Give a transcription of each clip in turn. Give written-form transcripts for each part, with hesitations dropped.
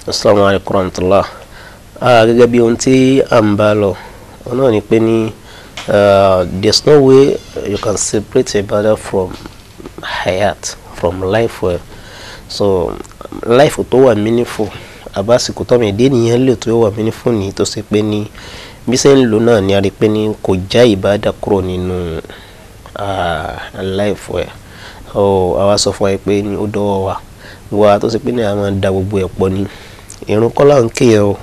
Assalamu alaikum warahmatullah. Gẹ́gẹ́ bí ohun tí à ń bá lọ, ọ̀nà ni pé ní there's no way you can separate ibadah from hayat, from life. So life tó wà meaningful, àbásìkò tó mi dé nìyẹn lè tó wà meaningful ní tó ṣe pé ní bí ṣe ń lò náà ni a rí pé ní kò já ibadah kúrò nínú life. Àwa sọ fún wa pé ní ó dọ́wọ́ wa tó ṣe pé ní a máa da gbogbo ẹ̀ pọ̀ ní ìrun kọ́ là ń kéye o,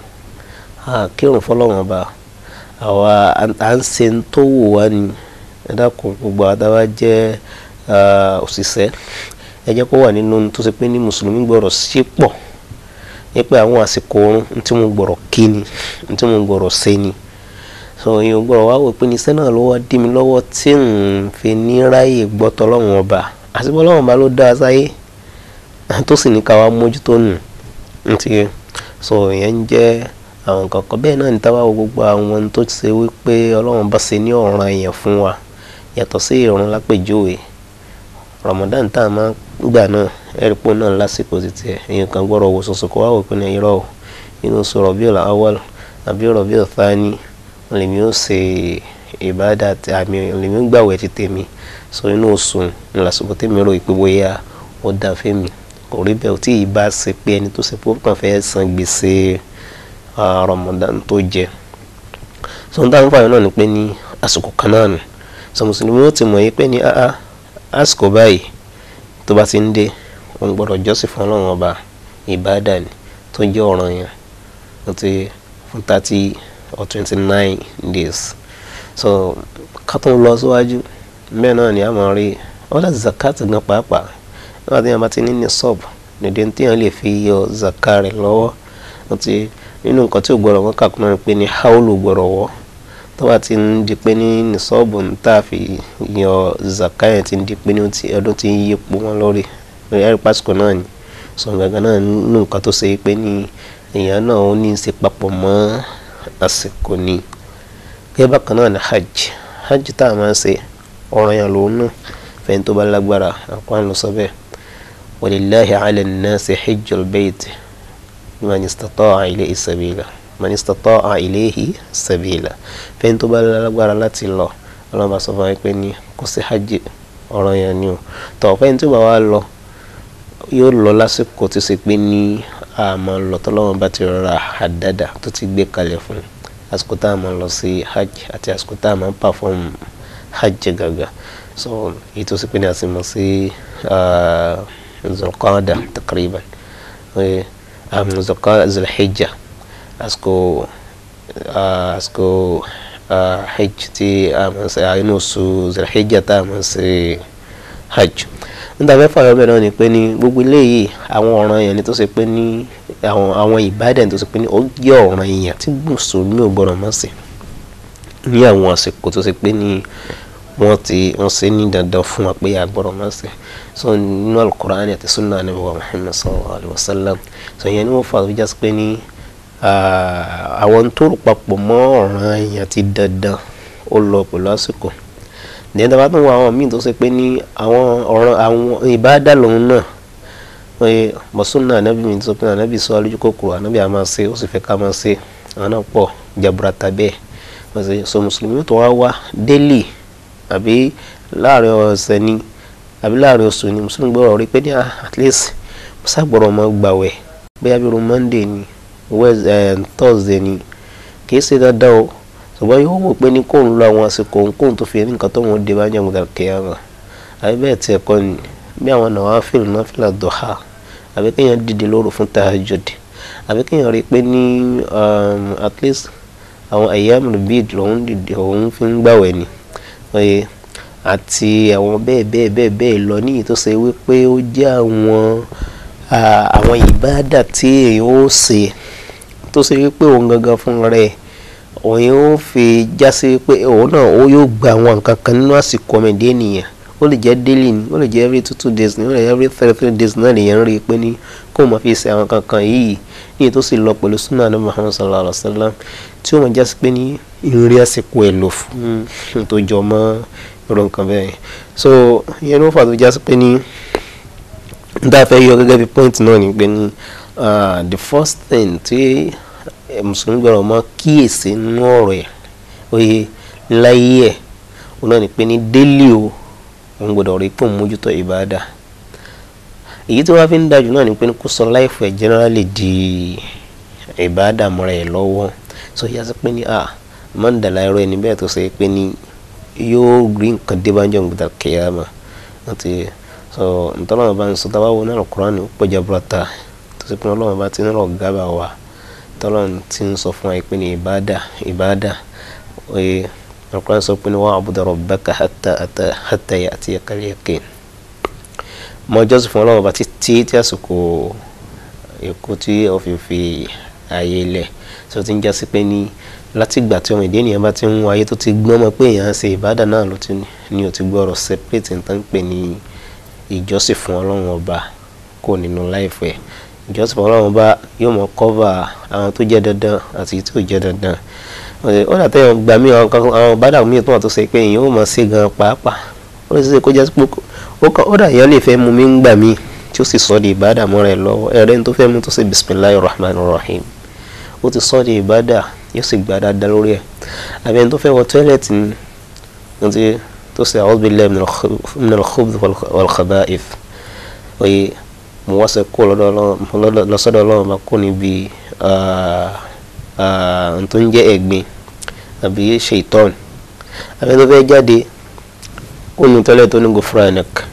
kírun fọ́lọ́run ọba, àwa à ń ṣe tó wù wá ní ẹ dákun gbogbo àdáwà jẹ́ òṣìṣẹ́ ẹ jẹ́ kó wà nínú tó ṣe pé ní mùsùlùmí gbọ́dọ̀ sí pọ̀ ní pé àwọn àsìkò oorun tí mo gbọ́dọ̀ kí ni tí mo gbọ́dọ̀ ṣe ni. So ìyẹn gbọ́dọ̀ wá wò pé ní sẹ́nà ló wá dí mi lọ́wọ́ tí n fi ní ráyè gbọ́tọ̀ Ọlọ́run ọba àti bọ́ Ọlọ́run ọba ló dá sáyé tó sì ní ká wá mójútó nù ntí. So ìyẹn ń jẹ́ àwọn nǹkan kan bẹ́ẹ̀ náà ní táwa wo gbogbo àwọn tó ṣe wípé Ọlọ́run bá ṣe ní ọ̀ràn èèyàn fún wa yàtọ̀ sí ìrun lápèjúwe Ramadan tá a máa gbà náà ẹ̀rípò náà lásìkò títí èèyàn kan gbọ́dọ̀ wo sọ̀sọ̀ kó wá wò pé ní irọ́ inú oṣù Rabiul Awwal àbí Rabiul Thani lèmi ó ṣe ìbádà àmì lèmi ó gbàwẹ̀ ti tèmi. So inú oṣù lásìkò tèmi rò ìpé bóyá ó dá fẹ́mi kò rí bẹ́ẹ̀ tí ì bá ṣe pé ẹni tó ṣe pé ó kàn fẹ́ san gbèsè Ramadan tó jẹ. So n táwọn fàyọ náà ni pé ní àsìkò kan náà nù. So mùsùlùmí ó ti mọ̀ yí pé ní àsìkò báyìí tó bá ti ń dé òun gbọ́dọ̀ jọ́sìn fún Ọlọ́run ọba ìbádà ni tó jẹ́ ọ̀ranyàn ó ti fún 30 or 29 days. So ká tó ń lọ síwájú bẹ́ẹ̀ náà ni a máa rí ọ̀dà zakat gan pàápàá nígbà tí a bá ti ní nisab nìdí tí a lè fi yọ zakat rẹ̀ lọ́wọ́ àti nínú nǹkan tí ò gbọ́dọ̀ wọ́n kà kúnná pé ní haulu gbọ́dọ̀ wọ́ tó bá ti ń di pé ní nisab ń tà fi yọ zakat yẹn ti ń di pé ní ọdún tí ń yípo wọn lórí ẹ̀rí pásítọ̀ náà ni. So gangan náà nínú nǹkan tó ṣe pé ní èèyàn náà ó ní í ṣe papọ̀ mọ́ àsìkò ni. Gẹ́gẹ́ bákan náà ni hajj tá a máa ń ṣe ọ̀ranyàn lòun náà fẹ́ni tó bá lágbára àpáàn lọ sọ bẹ́ẹ̀ walillahi ala nnasi hijjul bayt man istata'a ilayhi sabila fẹ́ni tó bá lágbára láti lọ Ọlọ́run bá sọ fún wa pé ní kò sí hajj ọ̀ranyàn ni o tọ̀ fẹ́ni tó bá wá lọ yóò lọ lásìkò tó ṣe pé ní àmọ́ lọ tọ́lọ́run bá ti rọra àdáda tó ti gbé kalẹ̀ fún àsìkò tá a máa lọ sí hajj àti àsìkò tá a máa perform hajj gàgà. So èyí tó ṣe pé ní a sì mọ̀ sí Zulqaada takriban Zulhijja àsìkò hajj tí a máa ṣe inú oṣù Zulhijja tá a máa ṣe hajj. Nígbà mẹ́fà ọ̀bẹ náà ni pé ní gbogbo eléyìí àwọn ọ̀ràn yẹn ni tó ṣe pé ní àwọn ìbádà tó ṣe pé ní ó jẹ́ ọ̀ràn yẹn tí mùsùlùmí ò gbọ́dọ̀ má ṣe ní àwọn àsìkò tó ṣe pé ní wọ́n ṣe ní dandan fún wa pé a gbọ́dọ̀ má ṣe. So nínú Al-Qur'ani àti sunnah Ànábì wa Muhammad sallallahu alaihi wasallam. So ìyẹn ni wọ́n fà wíjà pé ní àwọn tó rò papọ̀ mọ́ ọ̀ràn yẹn ti dandan ó lọ pẹ̀lú àsìkò. Ní ẹ̀dá bá tún wọ àwọn míì tó ṣe pé ní àwọn ìbádà lòun náà sunnah Ànábì mi tó pé Ànábì sọ alójú kòkòrò Ànábì a máa ṣe ó sì fẹ́ ká máa ṣe àwọn náà pọ̀ jaburata bẹ́ẹ̀. So mùsùlùmí tó wá daily àbí láàrin ọ̀sẹ̀ ni àbí láàrin oṣù ni mùsùlùmí gbọ́dọ̀ rí pé ní at least musa gbọ́dọ̀ máa gbàwẹ̀ bóyá bí Monday ni Thursday ni kì í ṣe dandan o ṣùgbọ́n yóò wò pé ní kò ń lo àwọn àsìkò kóun tó fi nǹkan tó wọn dé bá jẹ́ mọ̀tàlá kẹyàmà àbí bẹ́ẹ̀ tí ẹ̀kọ́ ni bí àwọn náfìlà duha àbí kéèyàn dìde lóru fún tahajjud àbí kéèyàn rí pé ní at least àwọn ayyamul bid lòun dìde òun fi ń gbàwẹ̀ ni àti àwọn bẹ́ẹ̀ lọ ní tó ṣe wípé ó jẹ́ àwọn ìbádà tí èèyàn ó ṣe tó ṣe wípé òun gangan fún rẹ̀ òun yóò fi já sí pé òun náà ó yóò gba àwọn nǹkan kan nínú àsìkò ọmọdé nìyẹn ó lè jẹ́ daily ni ó lè jẹ́ every 2 days ni ó lè jẹ́ every 3 days náà lèyàn rí i pé ní kó máa fi ṣe àwọn kankan yìí ní tó sì lọ pẹ̀lú sunnah Ànábì Muhammad sallallahu alaihi wasallam tí ó máa já sí pé ní ìrírí àsìkò ẹ̀ lò fún tó jọ mọ́ irú nǹkan bẹ́ẹ̀. So ìyẹn ló fà tó já sí pé ní n tá fẹ́ yọ gẹ́gẹ́ bí point náà ni pé ní the first thing tí mùsùlùmí gbọ́dọ̀ mọ̀ kíyèsí nínú ọ̀rọ̀ ẹ̀ oye láyé ẹ̀ òun náà ni pé ní daily o òun gbọ́dọ̀ rí pé òun mójútó ìbádà. èyí tí wọ́n fi ń dájú náà ni pé ní kó sọ life ẹ̀ generally di ìbádà mọ́ra ẹ̀ lọ́wọ́. so yíyá sí pé ní máa ń dàlá ẹ̀rọ ẹni bẹ́ẹ̀ tó ṣe pé ní yóò rí nǹkan dé bá ń jọ nǹkan kẹyàmà àti so ntọ́lọ́mọ bá ń sọ tábà wọn náà Kùránì ó pọ̀jà bùrọ̀tà tó ṣe pé ọlọ́mọ bá ti ń rọ̀ gábà wá tọ́lọ́mọ ti ń sọ fún wa pé ní ìbádà oye Kùránì sọ pé ní wa'budu rabbaka hatta ya'tiyakal yaqin. mọ jọ́sìn fún ọlọ́mọ bá títí tí àsìkò èkó tí ó fi ààyè lẹ̀ tó ti ń já sí pé ní láti ìgbà tí ọmọ ìdí ènìyàn bá ti ń wáyé tó ti gbọ́n mọ́ pé èèyàn ṣe ìbádà náà ló ti ní ó ti gbọ́rọ̀ separate nǹkan pè ní ìjọsìn fún Ọlọ́run ọba kò nínú láìfẹ́. ìjọsìn fún Ọlọ́run ọba yóò mọ cover àwọn tó jẹ́ dandan àti tí ò jẹ́ dandan. ó dà tẹ́yàn gbà mí àwọn ìbádà míì tó wà tó ṣe pé èèyàn ó mọ̀ ṣe gan pàápàá ó lè ṣe kó jẹ́ pé ó dà èèyàn lè fẹ́ mú mi ń gbà mí tí ó sì sọ di ìbádà mọ́ rẹ̀ lọ́wọ́ ẹ̀rẹ́ tó fẹ́ mú tó ṣe bismillahir rahmanir rahim ó ti sọ di ìbádà yóò sì gbà dáadáa lórí ẹ̀. àbí ẹni tó fẹ́ wọ tọ́ílẹ̀tì ni tó ṣe a'udhu billahi minal khubuthi wal khaba'ith oye mo wá sẹ kó lọ́sọ́dọ̀ Ọlọ́run bá kó níbi tó ń jẹ́ ẹ̀gbin àbí ṣaitan. àbí ẹni tó fẹ́ jáde kó nu tọ́ílẹ̀tì tó ní ghufranak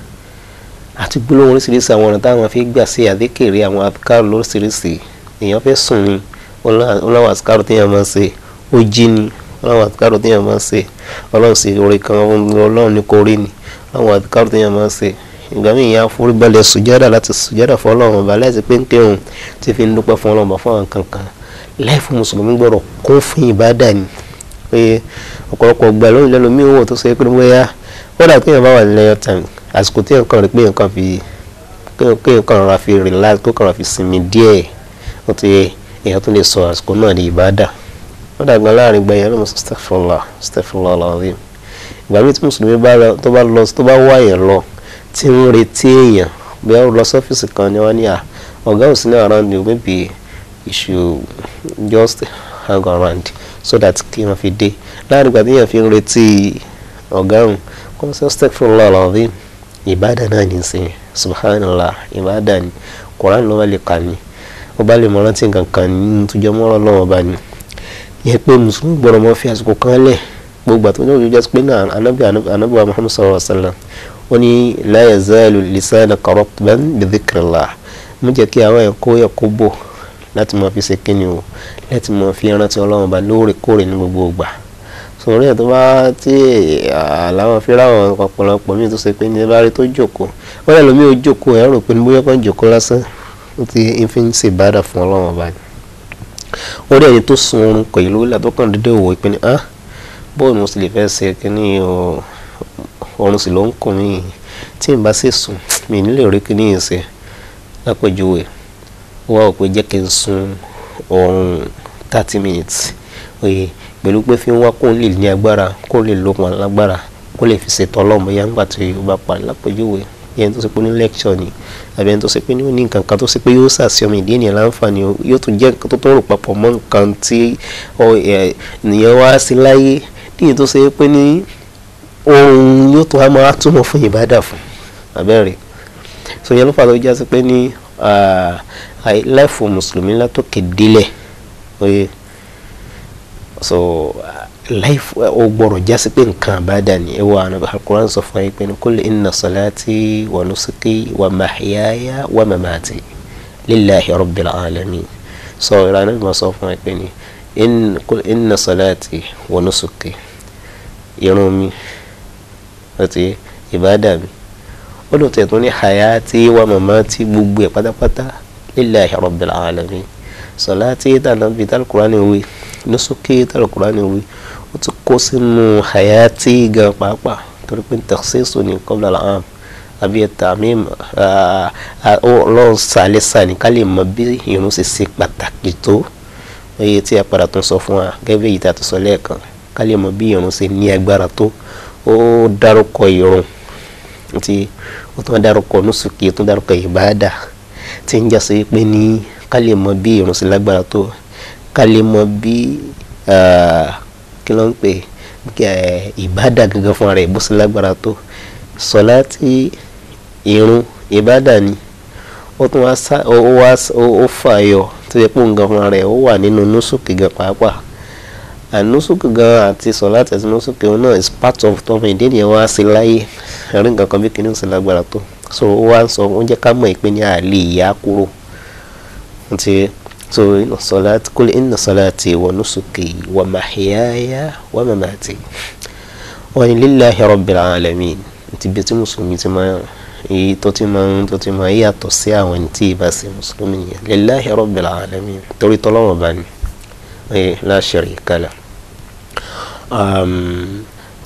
àti gbólóhùn oríṣiríṣi àwọn ọ̀nà táwọn fi gbà sí àdékèrè àwọn àdìkárò lóríṣiríṣi. èèyàn fẹ́ sùn ni ọlọ́wọ́ àsìkárò téèyàn máa ń ṣe ó jí ni ọlọ́wọ́ àsìkárò téèyàn máa ń ṣe ọlọ́run sì orí kan ọlọ́run ní kò rí ni ọlọ́wọ́ àsìkárò téèyàn máa ń ṣe. ìgbà míì yẹn forí balẹ̀ sùjádà láti sùjádà fún ọlọ́run ọba láìsí pé ń kírun tí fi ń dúpẹ́ fún ọlọ́run ọba fún àwọn kankan. láìfún mùsùlùmí gbọ́dọ̀ kún fún ìbádà ni pé ọ̀pọ̀lọpọ̀ gbà lóyún lẹ́nu mí wò tó ṣe pé bóyá ó dà téèyàn bá wà ní lẹ́yọ̀ tàn àsìkò téèyàn kàn rí pé kéèyàn kàn ra fi relax kó kàn ra fi sinmi díẹ̀ ó ti èèyàn tó lè sọ àsìkò náà di ìbádà. ó dàgbà láàrin gba èèyàn lọ́mọ astaghfirullah alazim. ìgbà míì tí mùsùlùmí tó bá wá èèyàn lọ tí ń retí èèyàn bí wọ́n lọ sọ́fíìsì kan ni wọ́n ní ọ̀gá ò sí ní around you maybe you should just hang around so that kí wọ́n fi dé. láàrin ìgbà tí èèyàn fi ń retí ọ̀gá òun kọ́ sọ astaghfirullah alazim ìbádà náà ní í sìn subhanallah ìbádà ni Kùránì ló wà lè kà ní ó bá lè mọ rántí nǹkan kan nínú tó jẹ́ mọ́rọ́ lọ́wọ́ bá ní. yẹ pé mùsùlùmí gbọ́dọ̀ mọ́ fi àsìkò kan lẹ̀ gbogbo àti oníwòye jẹ́ pé náà anábì wa Muhammad sallallahu alaihi wasallam ó ní la yazalu lisanaka ratban bi dhikrillah mú jẹ́ kí àwọn ẹ̀kọ́ yẹ kó bò láti máa fi ṣe kíni o láti máa fi rántí Ọlọ́run bá lóòrèkóòrè ní gbogbo ìgbà. sọ̀rọ̀ yẹn tó bá tí àláwọn fíráwọn ọ̀pọ̀lọpọ̀ míì tó ṣe pé ní bá rí tó jókòó wọ́n lè lómi ó jókòó ẹ̀ rò pé ní bóyá kan jókòó lásán ó ti fi ń ṣe ìbádà fún Ọlọ́run ọba ni. ó rí ẹni tó sun oorun kọ̀ ìlú ìlà tó kàn dédé wò pé ní bóyá mo sì lè fẹ́ ṣe kíní oorun sì ló ń kùn mí tí n bá sì sùn mi nílò rí kíní yìí ṣe lápèjúwe ó wá ò pé jẹ́ kí n sun oorun 30 minutes oye pẹ̀lú pé fi ń wá kó lè ní agbára kó lè lókun alágbára kó lè fi ṣètò Ọlọ́run bóyá nígbà tí ó bá parí lápèjúwe yẹn tó ṣe pé ní lecture ni àbí ẹni tó ṣe pé ní ó ní nǹkan kan tó ṣe pé yóò ṣàṣì ọmọ ìdí ènìyàn láǹfààní yóò tún jẹ́ nǹkan tó tó rò papọ̀ mọ́ nǹkan tí ènìyàn wá sí láyé níyìn tó ṣe pé ní ohun yóò tó wá máa túmọ̀ fún ìbádà fún abẹ́rẹ́. so yẹn ló fà tó já sí pé ní láìfò mùsùlùmí látòkè délẹ̀ oye so life ó gbọ́dọ̀ já sí pé nǹkan àbádà ni ẹwà ànábì al-Qur'an sọ fún ayé pé ní kul inna salati wa nusuki wa mahyaya wa mamati lillahi rabbil alamin. so ìlànà bí wọ́n sọ fún ayé pé ní kul inna salati wa nusuki irun mi àti ìbádà mi ó lò tẹ̀ tó ní hayati wa mamati gbogbo ẹ̀ pátápátá lillahi rabbil alamin. salati tànàbí al-Qur'an wí nusuki al-Qur'an wí ó ti kó sínú hayati gan pàápàá torí pé takhsisu ní qabla al-'am àbí tamim Ọlọ́run sàlẹ́sà ní ká lè mọ bí irun ṣe pàtàkì tó èyí tí a padà tún sọ fún wa gẹ́gẹ́ bí ìta tó sọ lẹ́ẹ̀kan ká lè mọ bí irun ṣe ní agbára tó ó dárúkọ irun tí ó tún dárúkọ nusuki ó tún dárúkọ ìbádà tí ń jásí pé ní ká lè mọ bí ìrun sí lágbára tó, ká lè mọ bí kí ló ń pè ìbádà gangan fún ara ẹ̀ bó sí lágbára tó. Sọ̀láàtì ìrun ìbádà ni ó tún ó fàyọ tó yẹ pé nǹkan fún ara ẹ̀ ó wà nínú nùsùkì gan pàápàá. Nùsùkì gan àti sọ̀láàtì àti nùsùkì náà is part of tọ́mọ ìdí nìyẹn wá sí láyé rí nǹkan kan bí kìíní sí lágbára tó. So ó wá ń sọ ó jẹ́ ká mọ̀ ìpè ní àlè ìyá kúrò ti so inna salati kul inna salati wa nusuki wa mahyaya wa mamati wa lillahi rabbil alamin. Ti bí tí mùsùlùmí ti máa èyí tó ti máa yàtọ̀ sí àwọn tí ìbá ṣe mùsùlùmí yẹn lillahi rabbil alamin torí tọ́lọ́wọ̀n bá ní la sharika lah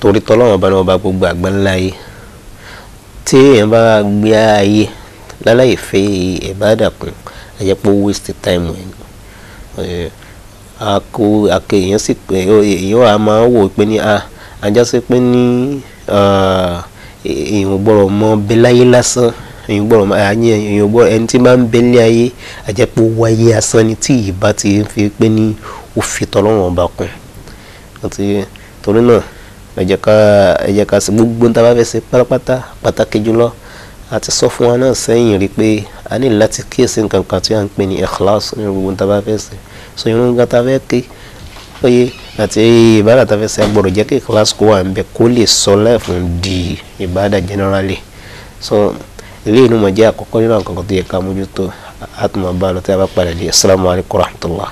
torí tọ́lọ́wọ̀n bá ní ọba gbogbo àgbáńláyé tí èèyàn bá gbé ayé láláì fẹ́ ìbádà kún àjẹpọ̀ waste time ẹ̀ èèyàn sì pé èèyàn á máa wò pé ní àjọṣe pé ní èèyàn gbọ́dọ̀ mọ bẹ́láyé lásán èèyàn gbọ́dọ̀ ẹni tí máa ń bẹ́lẹ̀ ayé àjẹpọ̀ wáyé asán ni tí ìbá ti fi pé ní ó fi tọ́lọ́wọ̀n ọba kún torí náà ẹ jẹ́ ká sí gbogbo tá a bá fẹ́ ṣe pátápátá pàtàkì jùlọ àti sọ fún wa náà sẹ́yìn rí pé a ní láti kíyèsí nǹkan kan tí a ń pè ní ikhlas ní gbogbo tá a bá fẹ́ ṣe. So irun nǹkan tá a fẹ́ ké péye àti ìbádà tá a fẹ́ ṣe agbọ́dọ̀ jẹ́ kí ikhlas kó wà ń bẹ kó lè sọ láìfún di ìbádà generally. So ilé inú mọ̀ jẹ́ àkọ́kọ́ nínú àwọn kankan tó yẹ ká mójútó àtúmọ̀ bá lọ tí a bá padà dé. Assalamu alaikum warahmatullah.